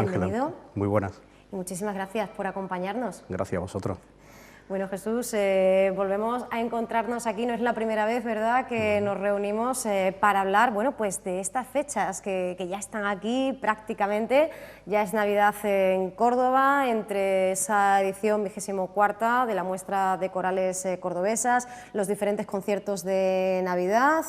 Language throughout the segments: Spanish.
Ángela, bienvenido. muy buenas. Y muchísimas gracias por acompañarnos. Gracias a vosotros. Bueno, Jesús, volvemos a encontrarnos aquí, no es la primera vez, ¿verdad?, que nos reunimos para hablar, bueno, pues de estas fechas que ya están aquí prácticamente. Ya es Navidad en Córdoba, entre esa edición 24ª de la muestra de corales cordobesas, los diferentes conciertos de Navidad,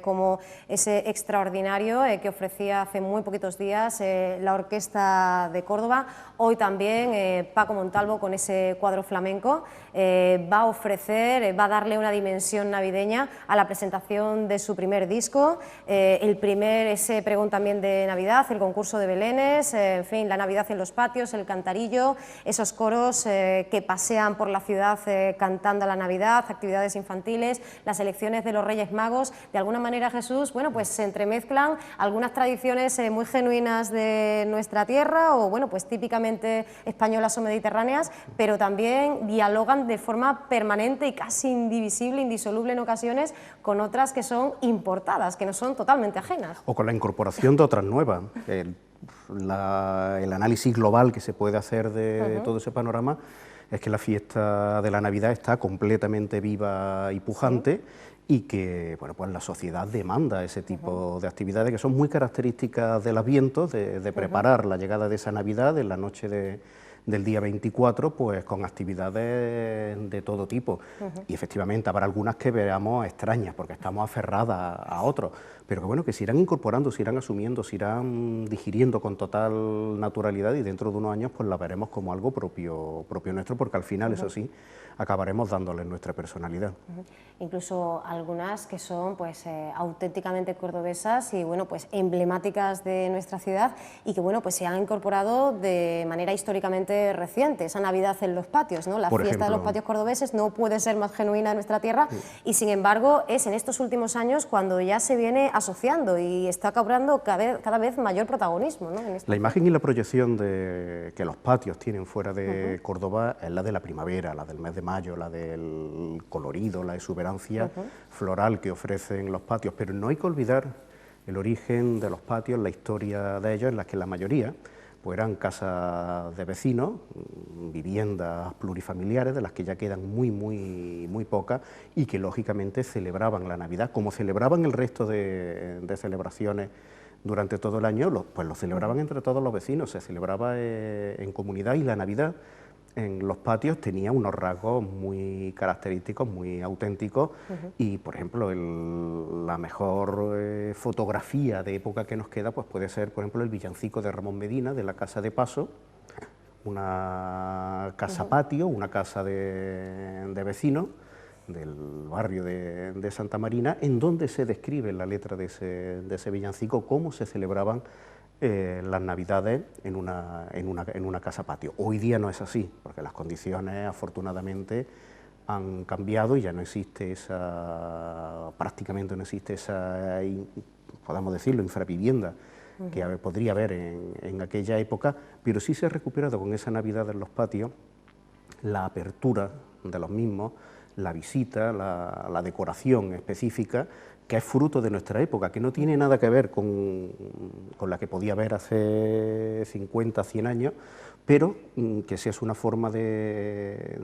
como ese extraordinario que ofrecía hace muy poquitos días la Orquesta de Córdoba. Hoy también Paco Montalvo, con ese cuadro flamenco, va a ofrecer, va a darle una dimensión navideña a la presentación de su primer disco, ese pregón también de Navidad, el concurso de Belénes, en fin, la Navidad en los patios, el cantarillo, esos coros que pasean por la ciudad cantando la Navidad, actividades infantiles, las elecciones de los Reyes Magos. De alguna manera, Jesús, bueno, pues se entremezclan algunas tradiciones muy genuinas de nuestra tierra, o bueno, pues típicamente españolas o mediterráneas, pero también dialogan de forma permanente y casi indivisible, indisoluble en ocasiones, con otras que son importadas, que no son totalmente ajenas. O con la incorporación de otras nuevas. El análisis global que se puede hacer de todo ese panorama es que la fiesta de la Navidad está completamente viva y pujante, y que bueno, pues la sociedad demanda ese tipo de actividades que son muy características del Adviento, de preparar la llegada de esa Navidad en la noche del día 24, pues con actividades de todo tipo. Y efectivamente habrá algunas que veamos extrañas, porque estamos aferradas a otros, pero que bueno, que se irán incorporando, se irán asumiendo, se irán digiriendo con total naturalidad, y dentro de unos años pues la veremos como algo propio nuestro, porque al final, eso sí, acabaremos dándoles nuestra personalidad. Incluso algunas que son pues auténticamente cordobesas y bueno, pues emblemáticas de nuestra ciudad, y que bueno, pues se han incorporado de manera históricamente reciente. Esa Navidad en los patios, ¿no? La fiesta de los patios cordobeses no puede ser más genuina en nuestra tierra, y sin embargo es en estos últimos años cuando ya se viene asociando y está cobrando cada vez mayor protagonismo, ¿no? La imagen y la proyección que los patios tienen fuera de Córdoba es la de la primavera, la del mes de mayo, la del colorido, la exuberancia floral que ofrecen los patios, pero no hay que olvidar el origen de los patios, la historia de ellos, en las que la mayoría pues eran casas de vecinos, viviendas plurifamiliares, de las que ya quedan muy pocas, y que lógicamente celebraban la Navidad, como celebraban el resto de celebraciones durante todo el año, pues lo celebraban entre todos los vecinos, se celebraba en comunidad, y la Navidad en los patios tenía unos rasgos muy característicos, muy auténticos, y por ejemplo la mejor fotografía de época que nos queda pues puede ser, por ejemplo, el villancico de Ramón Medina, de la Casa de Paso, una casa patio, una casa de vecinos del barrio de Santa Marina, en donde se describe en la letra de ese villancico cómo se celebraban las Navidades en una casa patio. Hoy día no es así, porque las condiciones afortunadamente han cambiado y ya no existe prácticamente no existe esa, podemos decirlo, infravivienda que podría haber en aquella época, pero sí se ha recuperado con esa Navidad en los patios la apertura de los mismos, la visita, la decoración específica, que es fruto de nuestra época, que no tiene nada que ver con la que podía haber hace 50, 100 años, pero que sí es una forma de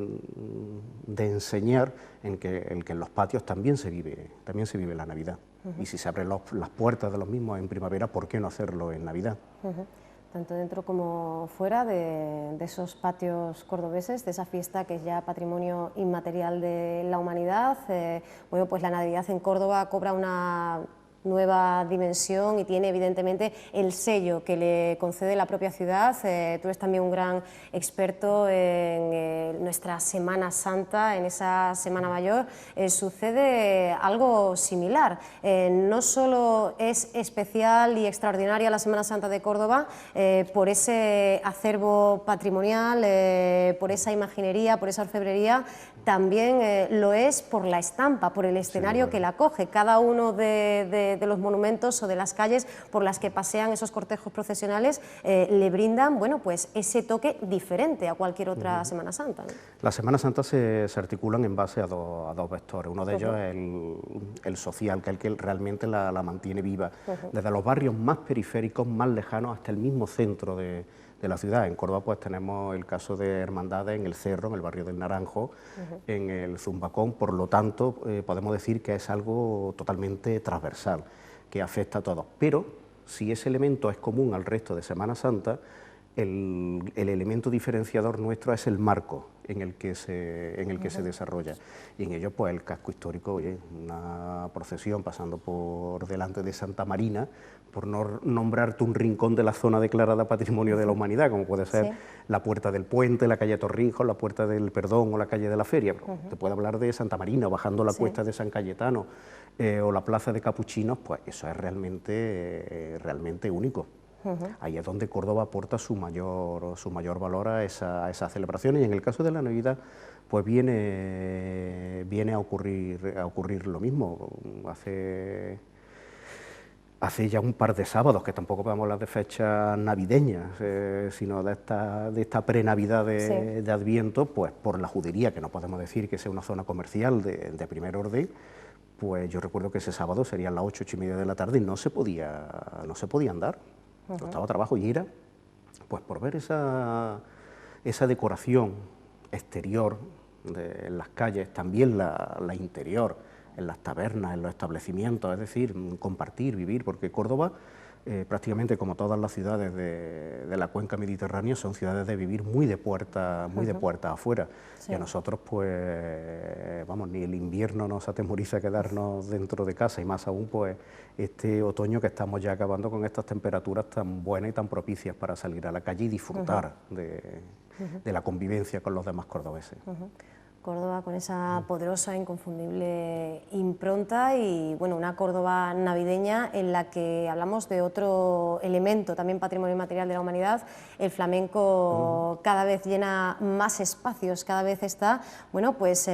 enseñar en que en los patios también se vive la Navidad. Y si se abren las puertas de los mismos en primavera, ¿por qué no hacerlo en Navidad? Tanto dentro como fuera de esos patios cordobeses, de esa fiesta que es ya patrimonio inmaterial de la humanidad. Bueno, pues la Navidad en Córdoba cobra una nueva dimensión y tiene evidentemente el sello que le concede la propia ciudad. Tú eres también un gran experto en nuestra Semana Santa, en esa Semana Mayor. Sucede algo similar. No solo es especial y extraordinaria la Semana Santa de Córdoba por ese acervo patrimonial, por esa imaginería, por esa orfebrería, también lo es por la estampa, por el escenario que la acoge. Cada uno de de los monumentos o de las calles por las que pasean esos cortejos procesionales le brindan, bueno, pues ese toque diferente a cualquier otra Semana Santa, ¿no? Las Semanas Santas se articulan en base a dos vectores. Uno de ellos es el social, que es el que realmente la mantiene viva, desde los barrios más periféricos, más lejanos, hasta el mismo centro de la ciudad. En Córdoba pues tenemos el caso de hermandades en el Cerro, en el barrio del Naranjo, en el Zumbacón. Por lo tanto, podemos decir que es algo totalmente transversal, que afecta a todos. Pero si ese elemento es común al resto de Semana Santa, el elemento diferenciador nuestro es el marco en el que se desarrolla, y en ello pues el casco histórico, oye, una procesión pasando por delante de Santa Marina, por no nombrarte un rincón de la zona declarada Patrimonio de la Humanidad, como puede ser la Puerta del Puente, la calle Torrijos, la Puerta del Perdón o la calle de la Feria. Te puedo hablar de Santa Marina, bajando la cuesta de San Cayetano, o la Plaza de Capuchinos, pues eso es realmente único. Ahí es donde Córdoba aporta su mayor valor a esas celebraciones, y en el caso de la Navidad pues viene a ocurrir lo mismo. Hace ya un par de sábados, que tampoco podemos hablar de fechas navideñas, sino de esta pre-Navidad de Adviento, pues por la Judería, que no podemos decir que sea una zona comercial de primer orden, pues yo recuerdo que ese sábado serían las 8, 8:30 de la tarde y no se podía andar. Costaba trabajo, y era pues por ver esa decoración exterior en las calles, también la interior, en las tabernas, en los establecimientos, es decir, compartir, vivir, porque Córdoba, prácticamente como todas las ciudades de la cuenca mediterránea, son ciudades de vivir muy de puerta afuera. Y a nosotros, pues, vamos, ni el invierno nos atemoriza quedarnos dentro de casa, y más aún, pues, este otoño que estamos ya acabando con estas temperaturas tan buenas y tan propicias para salir a la calle y disfrutar de la convivencia con los demás cordobeses. Córdoba con esa poderosa, inconfundible impronta, y bueno, una Córdoba navideña en la que hablamos de otro elemento, también patrimonio inmaterial de la humanidad. El flamenco cada vez llena más espacios, cada vez está, bueno, pues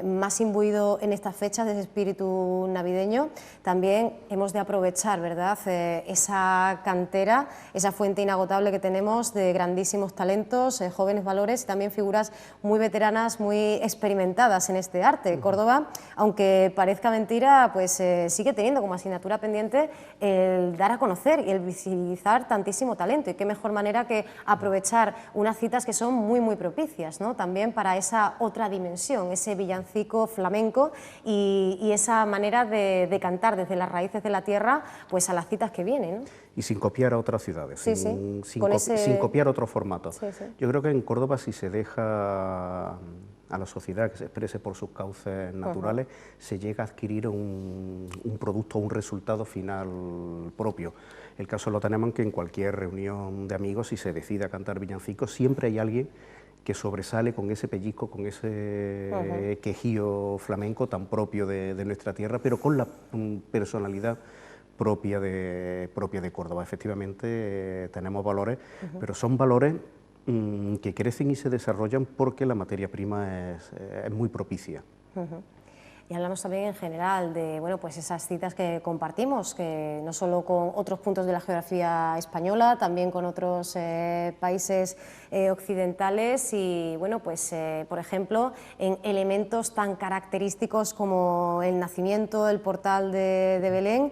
más imbuido en estas fechas de ese espíritu navideño. También hemos de aprovechar, ¿verdad?, esa cantera, esa fuente inagotable que tenemos de grandísimos talentos, jóvenes valores y también figuras muy veteranas, muy experimentadas en este arte. Córdoba, aunque parezca mentira, pues sigue teniendo como asignatura pendiente el dar a conocer y el visibilizar tantísimo talento, y qué mejor manera que aprovechar unas citas que son muy propicias, ¿no?, también para esa otra dimensión, ese villancico flamenco y esa manera de cantar desde las raíces de la tierra, pues a las citas que vienen, ¿no? Y sin copiar a otras ciudades, sin copiar otro formato. Yo creo que en Córdoba, si se deja a la sociedad que se exprese por sus cauces naturales, se llega a adquirir un producto, un resultado final propio. El caso lo tenemos en que en cualquier reunión de amigos, si se decide a cantar villancicos, siempre hay alguien que sobresale con ese pellizco, con ese quejío flamenco tan propio de nuestra tierra, pero con la personalidad propia de Córdoba. Efectivamente, tenemos valores, pero son valores que crecen y se desarrollan porque la materia prima es muy propicia. Y hablamos también en general de, bueno, pues esas citas que compartimos, que no solo con otros puntos de la geografía española, también con otros países occidentales, y bueno, pues por ejemplo, en elementos tan característicos como el nacimiento, el portal de Belén,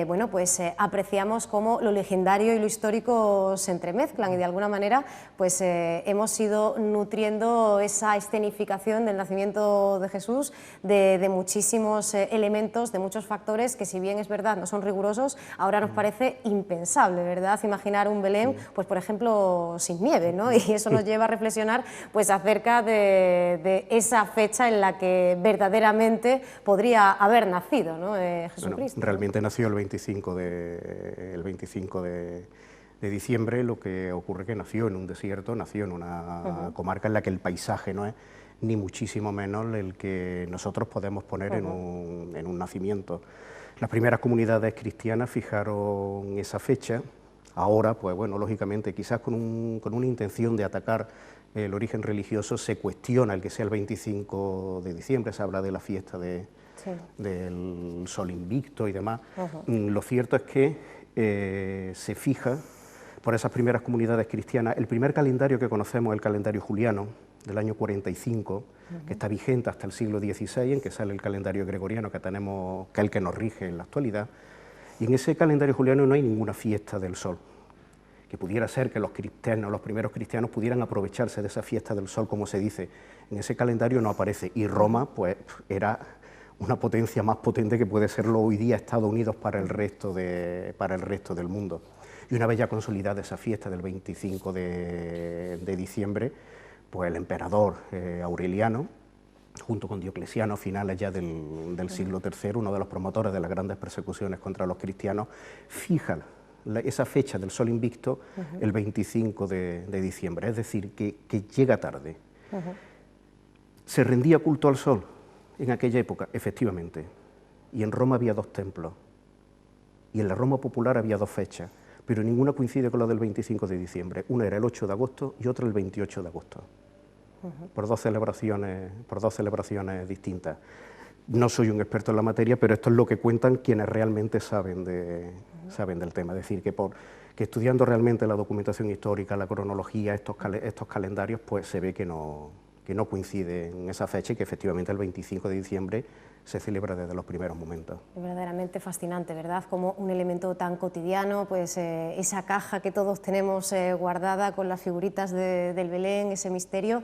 bueno, pues apreciamos cómo lo legendario y lo histórico se entremezclan, y de alguna manera pues hemos ido nutriendo esa escenificación del nacimiento de Jesús de muchísimos elementos, de muchos factores que, si bien es verdad no son rigurosos, ahora nos parece impensable, ¿verdad?, imaginar un Belén, pues por ejemplo, sin nieve, ¿no? Y eso nos lleva a reflexionar pues acerca de esa fecha en la que verdaderamente podría haber nacido, ¿no?, Jesucristo. Bueno, realmente nació el 25 de diciembre. Lo que ocurre que nació en un desierto, nació en una comarca en la que el paisaje no es ni muchísimo menos el que nosotros podemos poner en un nacimiento. Las primeras comunidades cristianas fijaron esa fecha Ahora, pues bueno, lógicamente, quizás con una intención de atacar el origen religioso, se cuestiona el que sea el 25 de diciembre, se habla de la fiesta del Sol Invicto y demás. Lo cierto es que se fija por esas primeras comunidades cristianas. El primer calendario que conocemos es el calendario juliano, del año 45, que está vigente hasta el siglo XVI, en que sale el calendario gregoriano que tenemos, que es el que nos rige en la actualidad. Y en ese calendario juliano no hay ninguna fiesta del sol, que pudiera ser que los cristianos, los primeros cristianos, pudieran aprovecharse de esa fiesta del sol, como se dice. En ese calendario no aparece, y Roma pues era una potencia más potente que puede serlo hoy día Estados Unidos para el resto del mundo. Y una vez ya consolidada esa fiesta del 25 de diciembre, pues el emperador Aureliano, junto con Diocleciano, finales ya del siglo III, uno de los promotores de las grandes persecuciones contra los cristianos, fija esa fecha del Sol Invicto el 25 de diciembre, es decir, que llega tarde. ¿Se rendía culto al sol en aquella época? Efectivamente, y en Roma había 2 templos, y en la Roma popular había 2 fechas, pero ninguna coincide con la del 25 de diciembre, una era el 8 de agosto y otra el 28 de agosto. Por dos celebraciones distintas. No soy un experto en la materia, pero esto es lo que cuentan quienes realmente saben del tema. Es decir, que estudiando realmente la documentación histórica, la cronología, estos calendarios, pues se ve que no coinciden en esa fecha y que efectivamente el 25 de diciembre se celebra desde los primeros momentos. Es verdaderamente fascinante, ¿verdad? Como un elemento tan cotidiano, pues esa caja que todos tenemos guardada con las figuritas del Belén, ese misterio,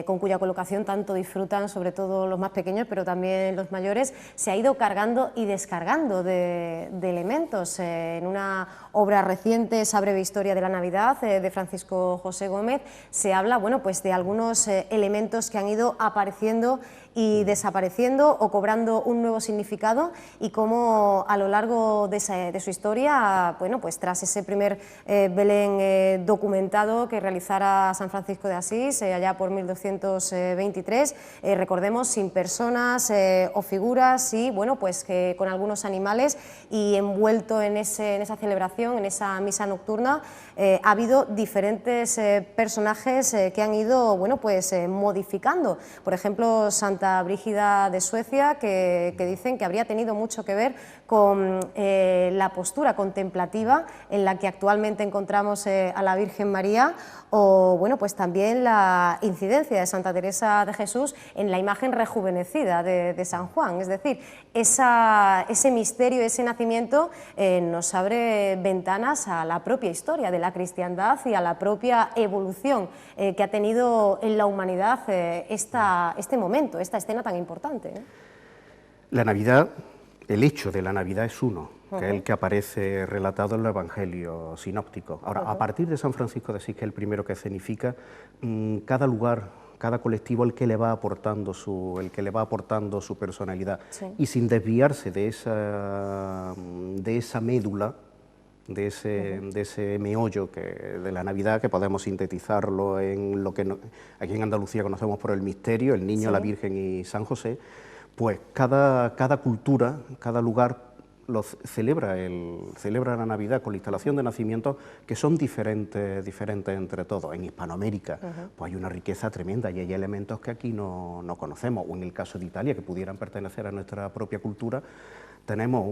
con cuya colocación tanto disfrutan, sobre todo los más pequeños, pero también los mayores, se ha ido cargando y descargando de elementos. En una obra reciente, esa breve historia de la Navidad, de Francisco José Gómez, se habla, bueno, pues de algunos elementos que han ido apareciendo y desapareciendo o cobrando un nuevo significado, y cómo a lo largo de su historia, bueno, pues tras ese primer Belén documentado que realizara San Francisco de Asís allá por 1223, recordemos, sin personas o figuras, y bueno, pues que con algunos animales, y envuelto en esa celebración, en esa misa nocturna, ha habido diferentes personajes que han ido, bueno, pues modificando. Por ejemplo, Santa Brígida de Suecia, que dicen que habría tenido mucho que ver con la postura contemplativa en la que actualmente encontramos a la Virgen María, o bueno, pues también la incidencia de Santa Teresa de Jesús en la imagen rejuvenecida de San Juan. Es decir, ese misterio, ese nacimiento nos abre ventanas a la propia historia de la cristiandad y a la propia evolución que ha tenido en la humanidad este momento, esta escena tan importante, ¿eh? La Navidad, el hecho de la Navidad es uno, que es el que aparece relatado en los evangelios sinópticos. Ahora, a partir de San Francisco de Asís, que es el primero que escenifica, cada lugar, cada colectivo, el que le va aportando su personalidad, sí, y sin desviarse de esa médula, de ese meollo de la Navidad, que podemos sintetizarlo en lo que aquí en Andalucía conocemos por el misterio, el niño, sí, la Virgen y San José. Pues cada cultura, cada lugar celebra la Navidad con la instalación de nacimientos que son diferentes entre todos. En Hispanoamérica pues hay una riqueza tremenda y hay elementos que aquí no conocemos, o en el caso de Italia, que pudieran pertenecer a nuestra propia cultura. Tenemos,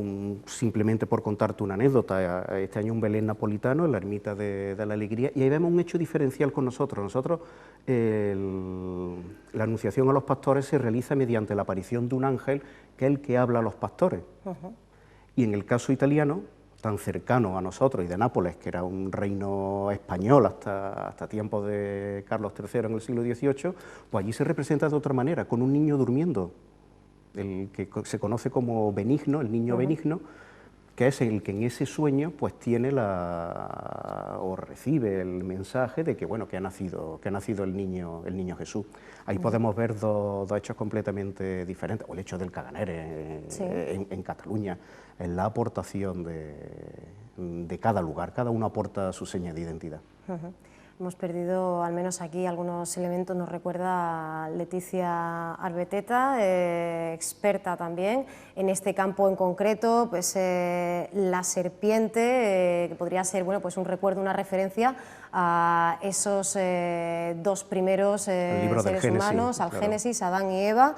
simplemente por contarte una anécdota, este año un Belén napolitano en la Ermita de la Alegría, y ahí vemos un hecho diferencial con nosotros. Nosotros, la anunciación a los pastores se realiza mediante la aparición de un ángel, que es el que habla a los pastores. Y en el caso italiano, tan cercano a nosotros y de Nápoles, que era un reino español hasta tiempos de Carlos III en el siglo XVIII, pues allí se representa de otra manera, con un niño durmiendo, el que se conoce como benigno, el niño benigno, que es el que en ese sueño pues tiene o recibe el mensaje de que bueno, que ha nacido el niño Jesús. Ahí podemos ver dos hechos completamente diferentes, o el hecho del Caganer sí, en Cataluña, en la aportación de cada lugar, cada uno aporta su seña de identidad. Hemos perdido, al menos aquí, algunos elementos. Nos recuerda a Leticia Arbeteta, experta también en este campo en concreto, pues la serpiente, que podría ser, bueno, pues un recuerdo, una referencia a esos dos primeros seres humanos, al claro. Génesis, Adán y Eva.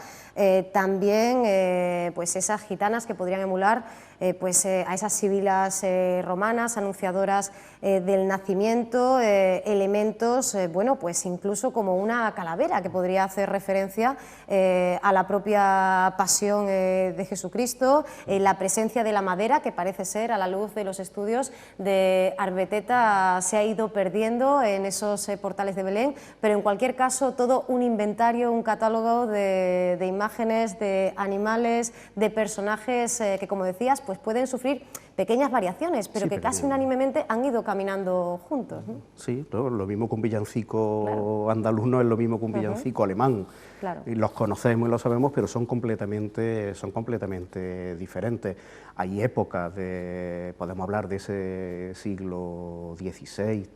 También pues esas gitanas que podrían emular pues a esas sibilas romanas, anunciadoras del nacimiento, elementos, bueno, pues incluso como una calavera que podría hacer referencia a la propia pasión de Jesucristo, la presencia de la madera, que parece ser, a la luz de los estudios de Arbeteta, se ha ido perdiendo en esos portales de Belén, pero en cualquier caso todo un inventario, un catálogo de imágenes, de animales, de personajes que, como decías, pues pueden sufrir pequeñas variaciones, pero sí, que casi unánimemente han ido caminando juntos, ¿no? Sí, ¿no? Lo mismo que un villancico claro. andaluz no es lo mismo que un villancico alemán. Claro. Y los conocemos y los sabemos, pero son completamente diferentes. Hay épocas, podemos hablar de ese siglo XVI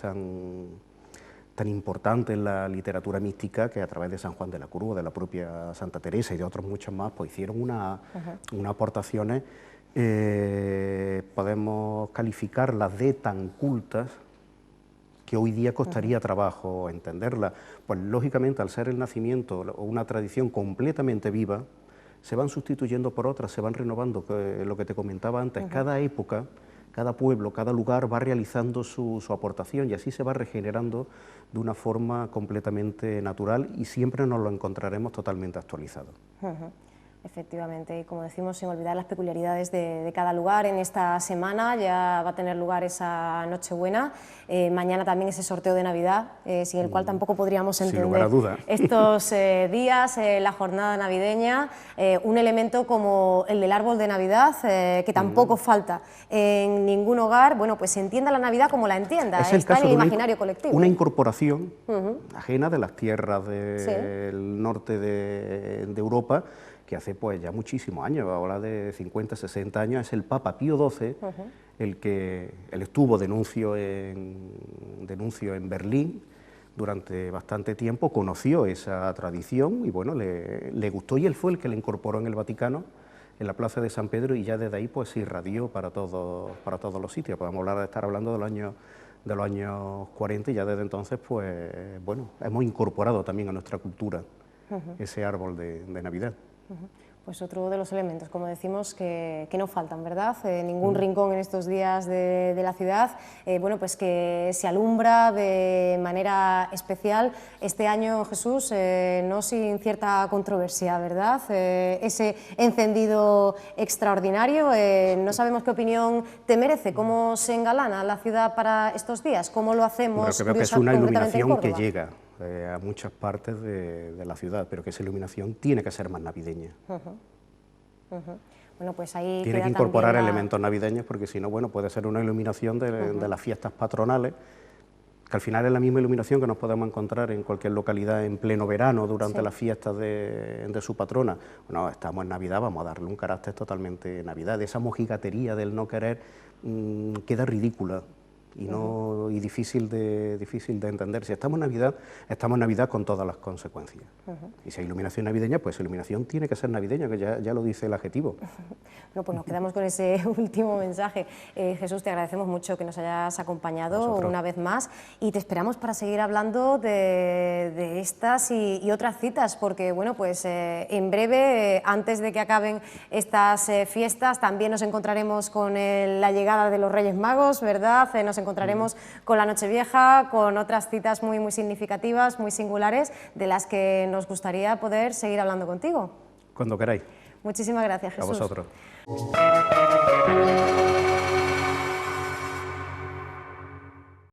tan importante en la literatura mística, que a través de San Juan de la Cruz, de la propia Santa Teresa y de otros muchos más, pues hicieron unas aportaciones. Podemos calificarlas de tan cultas que hoy día costaría trabajo entenderlas. Pues lógicamente, al ser el nacimiento o una tradición completamente viva, se van sustituyendo por otras, se van renovando, lo que te comentaba antes. Cada época, cada pueblo, cada lugar va realizando su aportación y así se va regenerando de una forma completamente natural y siempre nos lo encontraremos totalmente actualizado. Efectivamente, y como decimos, sin olvidar las peculiaridades de cada lugar. En esta semana ya va a tener lugar esa Nochebuena, mañana también ese sorteo de Navidad, sin el cual tampoco podríamos entender estos días, la jornada navideña, un elemento como el del árbol de Navidad, que tampoco falta en ningún hogar. Bueno, pues se entienda la Navidad como la entienda, está en el imaginario colectivo. Una incorporación ajena de las tierras del norte de Europa, que hace pues ya muchísimos años, ahora de 50, 60 años, es el Papa Pío XII, él estuvo denuncio en Berlín durante bastante tiempo, conoció esa tradición y bueno, le gustó y él fue el que la incorporó en el Vaticano, en la Plaza de San Pedro, y ya desde ahí pues se irradió para todos los sitios. Podemos estar hablando de los años 40 y ya desde entonces pues bueno, hemos incorporado también a nuestra cultura ese árbol de Navidad. Pues otro de los elementos, como decimos, que no faltan, ¿verdad? Ningún rincón en estos días de la ciudad, bueno, pues que se alumbra de manera especial este año, Jesús, no sin cierta controversia, ¿verdad? Ese encendido extraordinario, no sabemos qué opinión te merece, cómo se engalana la ciudad para estos días, cómo lo hacemos. Creo que es una iluminación que llega a muchas partes de la ciudad, pero que esa iluminación tiene que ser más navideña. Bueno, pues ahí tiene que incorporar elementos navideños, porque si no, bueno, puede ser una iluminación de las fiestas patronales, que al final es la misma iluminación que nos podemos encontrar en cualquier localidad en pleno verano, durante las fiestas de su patrona. Bueno, estamos en Navidad, vamos a darle un carácter totalmente Navidad. Esa mojigatería del no querer queda ridícula y difícil de entender. Si estamos en Navidad con todas las consecuencias. Y si hay iluminación navideña, pues iluminación tiene que ser navideña, que ya lo dice el adjetivo. Bueno, pues nos quedamos con ese último mensaje. Jesús, te agradecemos mucho que nos hayas acompañado una vez más y te esperamos para seguir hablando de estas y otras citas, porque bueno, pues en breve, antes de que acaben estas fiestas, también nos encontraremos con la llegada de los Reyes Magos, ¿verdad? Nos encontraremos con la Nochevieja, con otras citas muy, muy significativas, muy singulares, de las que nos gustaría poder seguir hablando contigo. Cuando queráis. Muchísimas gracias, Jesús. A vosotros.